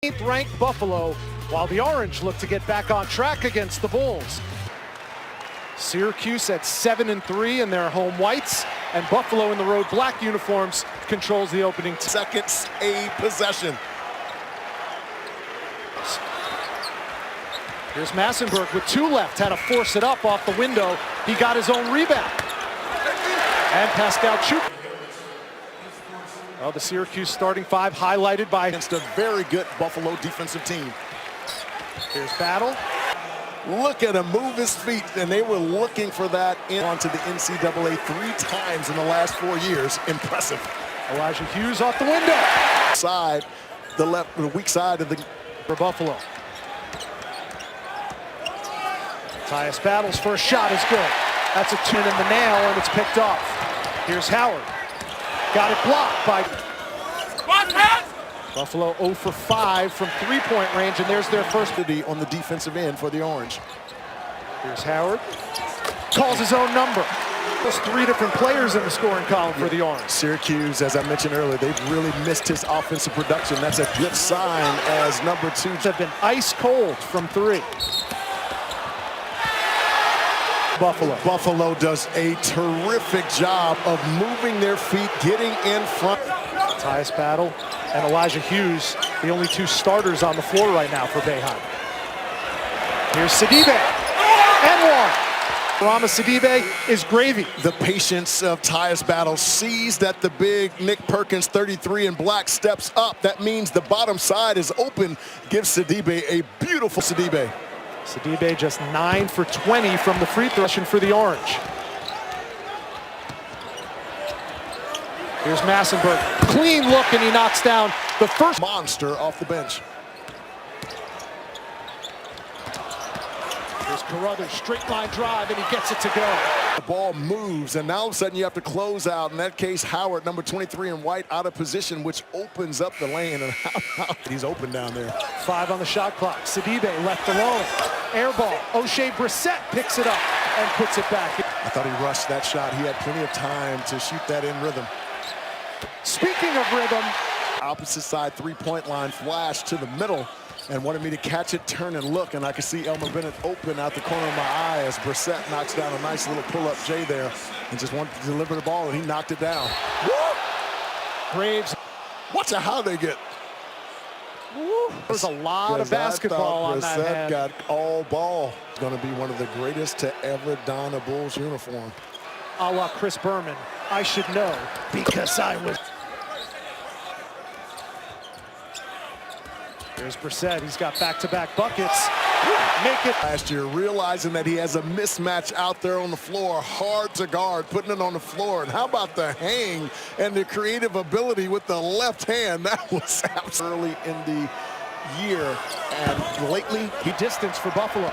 Ranked Buffalo, while the Orange look to get back on track against the Bulls. Syracuse at 7-3 in their home whites, and Buffalo in the road black uniforms controls the opening seconds a possession. Here's Massenberg with 2 left, had to force it up off the window. He got his own rebound. And Pascal Chuk. Well, the Syracuse starting 5 highlighted by against a very good Buffalo defensive team. Here's Battle. Look at him move his feet, and they were looking for that onto the NCAA 3 times in the last 4 years. Impressive. Elijah Hughes off the window. Side, the weak side of the for Buffalo. Tyus Battle's first shot is good. That's a turn in the nail, and it's picked off. Here's Howard. Got it blocked by Buffalo 0 for 5 from 3-point range, and there's their first on the defensive end for the Orange. Here's Howard. Calls his own number. There's 3 different players in the scoring column for the Orange. Syracuse, as I mentioned earlier, they've really missed his offensive production. That's a good sign as number 2 have been ice cold from 3. Buffalo does a terrific job of moving their feet, getting in front. Tyus Battle and Elijah Hughes, the only 2 starters on the floor right now for Boeheim. Here's Sidibe, and 1. Rama Sidibe is gravy. The patience of Tyus Battle sees that the big Nick Perkins, 33 in black, steps up. That means the bottom side is open. Gives Sidibe a beautiful Sidibe. Sidibe just 9 for 20 from the free throw for the Orange. Here's Massenberg. Clean look, and he knocks down the first monster off the bench. Here's Carruthers, straight line drive, and he gets it to go. The ball moves, and now all of a sudden you have to close out. In that case, Howard, number 23 in white, out of position, which opens up the lane. And he's open down there. 5 on the shot clock. Sidibe left alone. Air ball. O'Shea Brissett picks it up and puts it back. I thought he rushed that shot. He had plenty of time to shoot that in rhythm. Speaking of rhythm, opposite side 3-point line flash to the middle and wanted me to catch it, turn and look, and I could see Elmer Bennett open out the corner of my eye as Brissett knocks down a nice little pull-up J there and just wanted to deliver the ball, and he knocked it down. Woo! Braves. Watch out how they get. Woo! There's a lot of basketball on that hand. Brissett got all ball. It's going to be one of the greatest to ever don a Bulls uniform. A la Chris Berman. I should know because I was. Here's Brissett. He's got back-to-back buckets. Make it. Last year, realizing that he has a mismatch out there on the floor, hard to guard, putting it on the floor. And how about the hang and the creative ability with the left hand? That was early in the year. And lately, he distanced for Buffalo.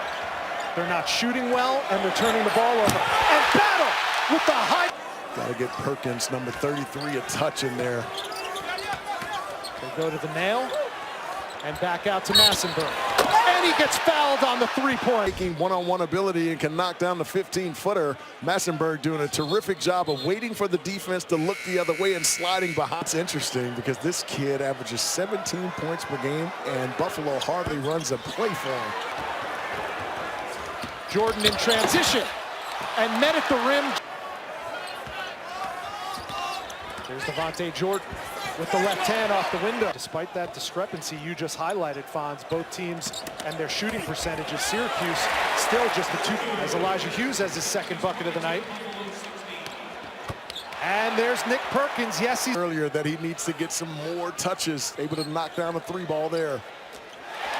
They're not shooting well, and they're turning the ball over. And Battle with the high. Got to get Perkins, number 33, a touch in there. They go to the nail. And back out to Massenberg. And he gets fouled on the 3-point. Taking one-on-one ability and can knock down the 15-footer. Massenberg doing a terrific job of waiting for the defense to look the other way and sliding behind. It's interesting because this kid averages 17 points per game, and Buffalo hardly runs a play for him. Jordan in transition and met at the rim. There's Devontae Jordan with the left hand off the window. Despite that discrepancy you just highlighted, Fonz, both teams and their shooting percentages, Syracuse still just the 2, as Elijah Hughes has his 2nd bucket of the night. And there's Nick Perkins. Yes, he's earlier that he needs to get some more touches. Able to knock down a 3 ball there.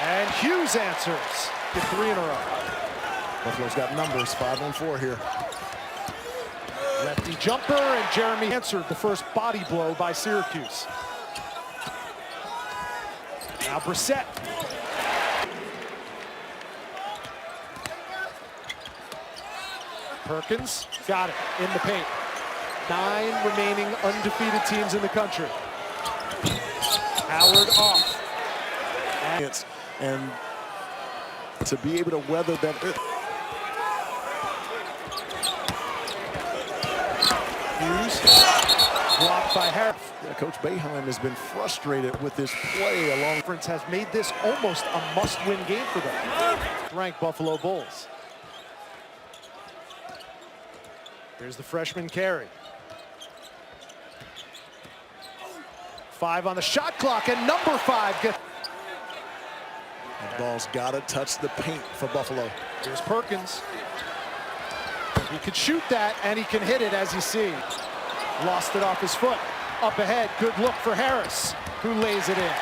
And Hughes answers. Get 3 in a row. Buffalo's got numbers, 5 on 4 here. Lefty jumper, and Jeremy answered the first body blow by Syracuse. Now Brissett. Perkins got it in the paint. 9 remaining undefeated teams in the country. Howard off. And to be able to weather that. Hughes blocked by Harris. Yeah, Coach Boeheim has been frustrated with this play along. Conference has made this almost a must-win game for them. Ranked Buffalo Bulls. Here's the freshman carry. 5 on the shot clock, and number 5 gets. The ball's got to touch the paint for Buffalo. Here's Perkins. He could shoot that, and he can hit it, as you see. Lost it off his foot. Up ahead, good look for Harris, who lays it in.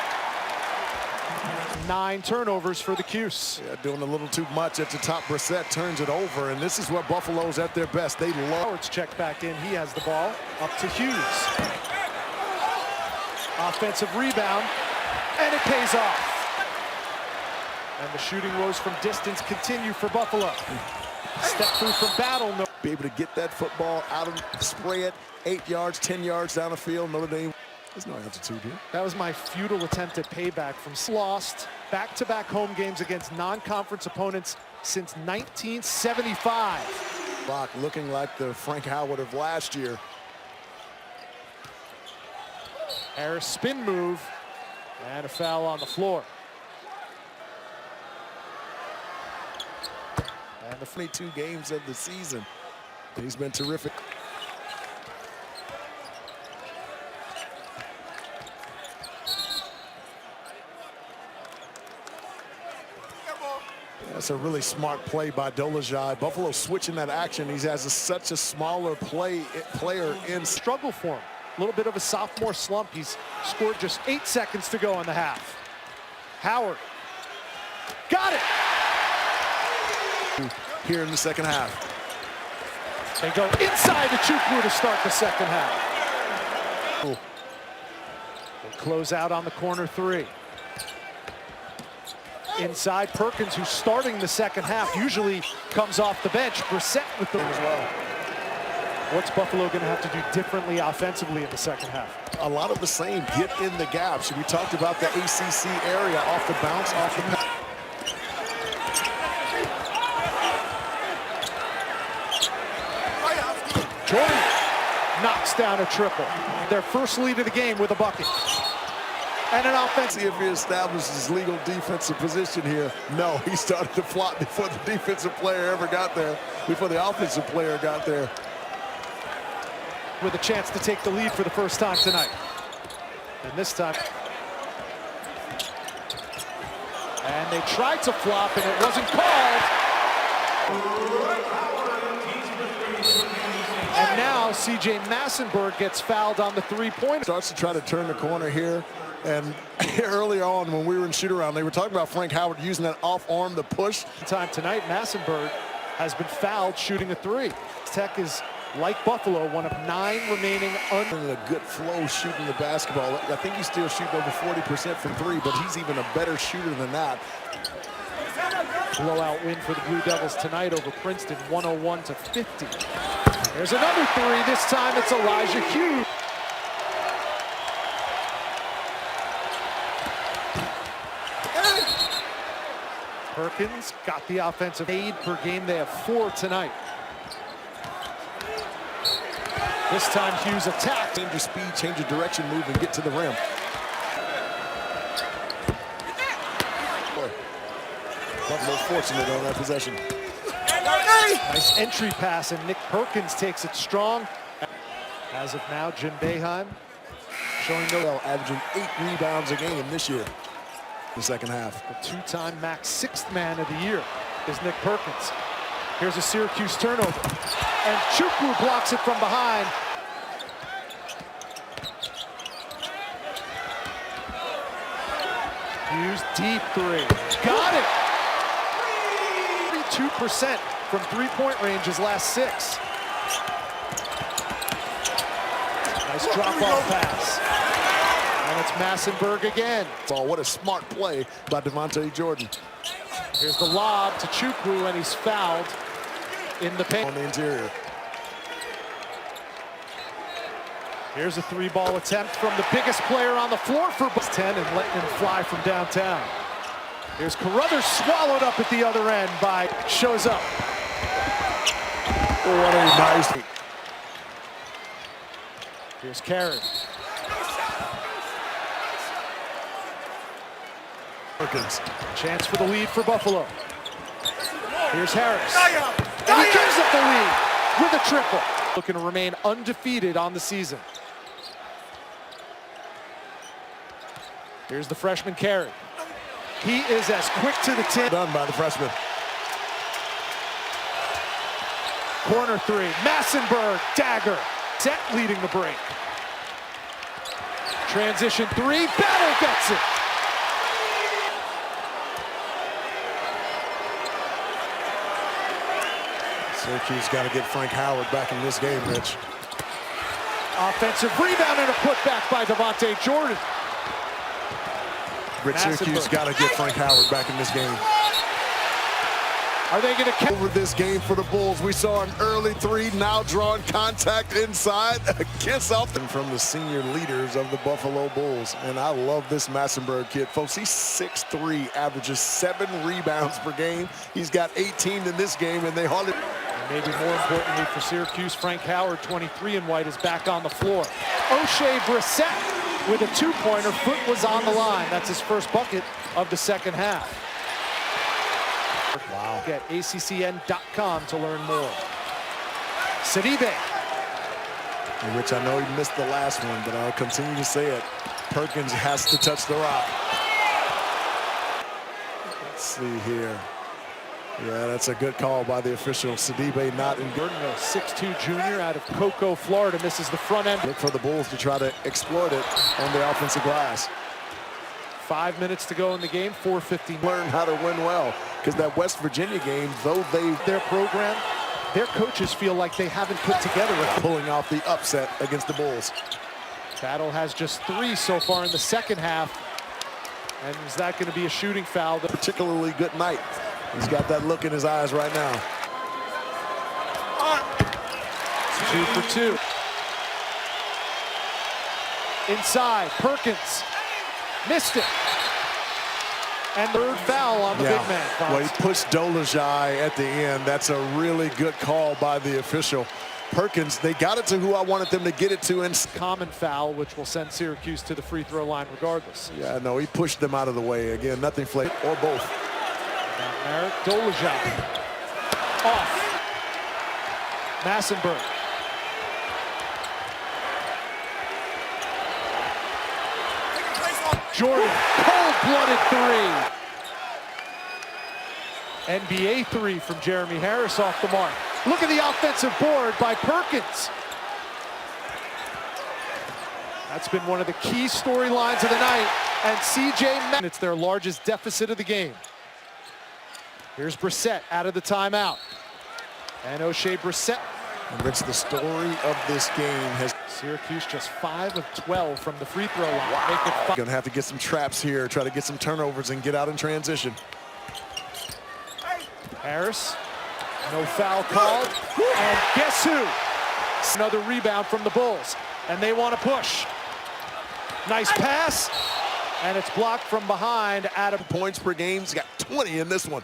9 turnovers for the Cuse. Yeah, doing a little too much at the top. Brissett turns it over, and this is what Buffalo's at their best. They love. Howard's checked back in. He has the ball. Up to Hughes. Offensive rebound, and it pays off. And the shooting woes from distance continue for Buffalo. Step through from Battle. No. Be able to get that football out and spray it 8 yards, 10 yards down the field. Notre Dame, there's no altitude here. That was my futile attempt at payback from lost back-to-back home games against non-conference opponents since 1975. Rock looking like the Frank Howard of last year. Harris spin move, and a foul on the floor. And the 22 games of the season. He's been terrific. That's a really smart play by Dolezaj. Buffalo switching that action. He has such a smaller player in. Struggle for him. A little bit of a sophomore slump. He's scored just 8 seconds to go in the half. Howard. Got it! Here in the second half. They go inside to Chukwu to start the second half. They close out on the corner 3. Inside, Perkins, who's starting the second half, usually comes off the bench. Brissett with them as well. What's Buffalo going to have to do differently offensively in the second half? A lot of the same. Get in the gaps. We talked about the ACC area, off the bounce, off the pass. Jordan knocks down a triple. Their first lead of the game with a bucket. And an offense. See if he establishes his legal defensive position here. No, he started to flop before the defensive player ever got there, before the offensive player got there. With a chance to take the lead for the first time tonight. And this time. And they tried to flop, and it wasn't called. And now C.J. Massenberg gets fouled on the 3-pointer. Starts to try to turn the corner here. And earlier on when we were in shoot-around, they were talking about Frank Howard using that off-arm to push. Time tonight, Massenberg has been fouled shooting a 3. Tech is, like Buffalo, one of 9 remaining under a good flow shooting the basketball. I think he's still shooting over 40% from 3, but he's even a better shooter than that. Blowout win for the Blue Devils tonight over Princeton, 101-50. There's another 3. This time it's Elijah Hughes. Perkins got the offensive aid per game. They have 4 tonight. This time Hughes attacked. Change your speed, change your direction, move, and get to the rim. Buffalo fortunate on that possession. Nice entry pass, and Nick Perkins takes it strong. As of now, Jim Boeheim showing no. Averaging 8 rebounds a game this year. The second half. The 2-time MAC 6th man of the year is Nick Perkins. Here's a Syracuse turnover. And Chukwu blocks it from behind. Hughes, deep 3. Got it! 32% from 3-point range his last 6. Nice drop-off pass. And it's Massenberg again. Oh, what a smart play by Devontae Jordan. Here's the lob to Chukwu, and he's fouled in the paint. On the interior. Here's a 3-ball attempt from the biggest player on the floor for 10 and letting him fly from downtown. Here's Carruthers, swallowed up at the other end by shows up. Oh, what a nice. Here's Carey. Perkins. Chance for the lead for Buffalo. Here's Harris. And he gives up the lead with a triple. Looking to remain undefeated on the season. Here's the freshman Carey. He is as quick to the tin. Done by the freshman. Corner three, Massenberg, dagger. Set leading the break. Transition three, Battle gets it. Syracuse got to get Frank Howard back in this game, Rich. Offensive rebound and a putback by Devontae Jordan. Rich, Syracuse got to get Frank Howard back in this game. Are they going to over this game for the Bulls? We saw an early three, now drawing contact inside. A kiss off from the senior leaders of the Buffalo Bulls. And I love this Massenberg kid, folks. He's 6'3", averages 7 rebounds per game. He's got 18 in this game, and they hardly... Maybe more importantly for Syracuse, Frank Howard, 23 in white, is back on the floor. O'Shea Brissett with a two-pointer. Foot was on the line. That's his first bucket of the second half. Wow. Get ACCN.com to learn more. Sidibe. Rich, I know he missed the last one, but I'll continue to say it. Perkins has to touch the rock. Let's see here. Yeah, that's a good call by the official. Sidibe not in good. A 6'2" junior out of Cocoa, Florida, misses the front end. Look for the Bulls to try to exploit it on the offensive glass. 5 minutes to go in the game, 4:50. Learn how to win well, because that West Virginia game, though their program, their coaches feel like they haven't put together a pulling off the upset against the Bulls. Battle has just 3 so far in the second half. And is that going to be a shooting foul? Particularly good night. He's got that look in his eyes right now. 2 for 2. Inside, Perkins. Missed it. And third foul on the big man. Well, he pushed Dolezaj at the end. That's a really good call by the official. Perkins, they got it to who I wanted them to get it to. And common foul, which will send Syracuse to the free throw line regardless. Yeah, no, he pushed them out of the way. Again, nothing flake or both. Now Merritt, Dolezaj. Off. Massenberg. Jordan, cold-blooded three. NBA three from Jeremy Harris off the mark. Look at the offensive board by Perkins. That's been one of the key storylines of the night. And CJ, it's their largest deficit of the game. Here's Brissett out of the timeout. And O'Shea Brissett. And Rich, the story of this game has... Syracuse just 5 of 12 from the free throw line. Wow. Gonna have to get some traps here, try to get some turnovers and get out in transition. Harris, no foul called. And guess who? Another rebound from the Bulls. And they want to push. Nice pass. And it's blocked from behind. Adam. Points per game. He's got 20 in this one.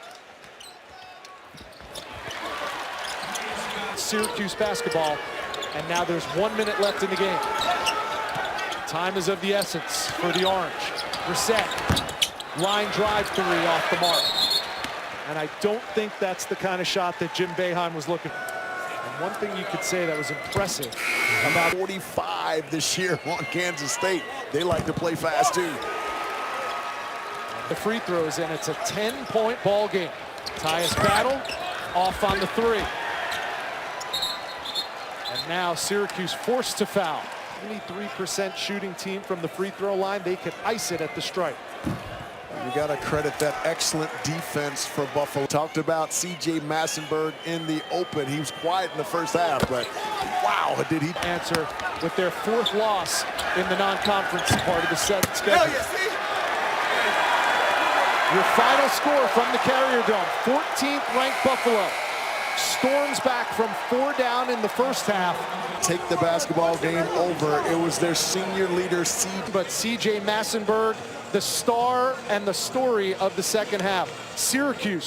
Syracuse basketball. And now there's 1 minute left in the game. Time is of the essence for the Orange. Brissett, line drive three off the mark. And I don't think that's the kind of shot that Jim Boeheim was looking for. And one thing you could say that was impressive about 45 this year on Kansas State. They like to play fast too. The free throws, and it's a 10-point ball game. Tyus Battle off on the three. And now Syracuse forced to foul. 23% shooting team from the free throw line. They could ice it at the stripe. You got to credit that excellent defense for Buffalo. Talked about CJ Massenberg in the open. He was quiet in the first half, but wow, did he answer with their 4th loss in the non-conference part of the set schedule. Your final score from the Carrier Dome, 14th ranked Buffalo storms back from 4 down in the first half. Take the basketball game over. It was their senior leader, but CJ Massenberg, the star and the story of the second half. Syracuse